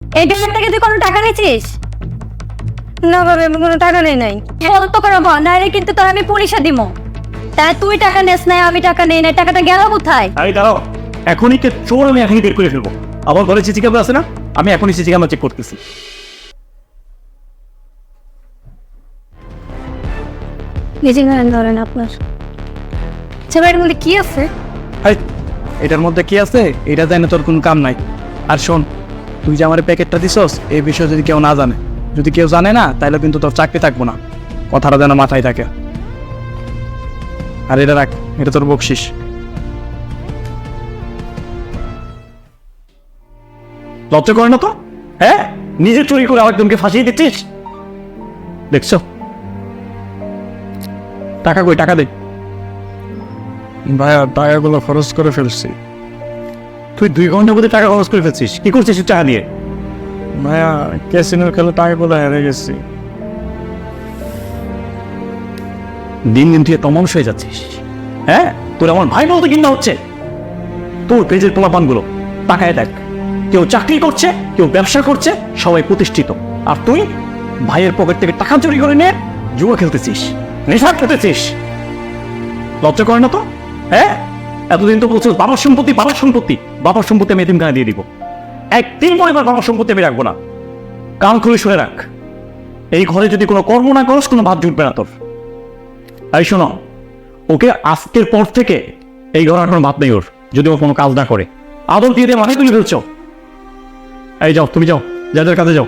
এই টাকার থেকে তুই কোনো টাকা নিয়েছিস? না ভাবে আমি কোনো টাকা নেই নাই। বল তো করো নাইলে কিন্তু তোর আমি পুলিশে দিব। তাই তুই টাকা নেস নাই, আমি টাকা নেই নাই, টাকাটা গেল কোথায়? আরে দাঁড়াও, এখনই কে চোর আমি এখনই বের করে ফেলবো। আমার ঘরে সিসি ক্যামেরা আছে না, আমি এখনই সিসি ক্যামেরা চেক করতেছি। নিজে ধরেন আপনার ছেলের মধ্যে কি আছে? এটার মধ্যে কি আছে এটা জানে তোর কোনো কাম নাই। আর শোন, তুই যে আমার প্যাকেটটা দিছস এই বিষয়ে যদি কেউ না জানে, যদি কেউ জানে না তাহলে কিন্তু তোর চাকরি থাকবো না, কথাটা যেন মাথায় থাকে। আর এটা রাখ, এটা তোর বকশিস। লজ্জা করে না তো? হ্যাঁ, নিজে চুরি করে আরেকজনকে ফাঁসিয়ে দিচ্ছিস। দেখছো টাকা কই, টাকা দে। ভাইয়া টাকাগুলো খরচ করে ফেলছি। তুই 2 ঘন্টার মধ্যে টাকা খরচ করে ফেলছিস, কি করছিস টাকা দিয়ে? ভাইয়া ক্যাসিনোর খেলে টাকাগুলো হেরে গেছি। দিন দিন তুই এত মানুষ হয়ে যাচ্ছিস। হ্যাঁ, তোর আমার ভাই বলতে কিনা হচ্ছে। তোর পেজের পোলাপানগুলো টাকায় দেখ, কেউ চাকরি করছে, কেউ ব্যবসা করছে, সবাই প্রতিষ্ঠিত। আর তুই ভাইয়ের পকেট থেকে টাকা চুরি করে নিয়ে জুয়া খেলতেছিস, নেশা খেতেছিস। লজ্জা করে না তো? হ্যাঁ, এতদিন তো বলছিস বাবার সম্পত্তি, বাবার সম্পত্তি, বাবার সম্পত্তি আমি এতিমখানায় দিয়ে দিব। একদিন পরে বাবার সম্পত্তি আমি রাখবো না। কান খুলে শুনে রাখ, এই ঘরে যদি কোনো কর্ম না করস কোনো ভাত জুটবে না তোর। এই শোনো, ওকে আজকের পর থেকে এই ঘরে আর কোনো ভাত নেই ওর, যদি ও কোনো কাজ না করে। আদর দিয়ে দিয়ে মাথায় তুলে ফেলছো। এই যাও, তুমি যাও, যাদের কাজে যাও।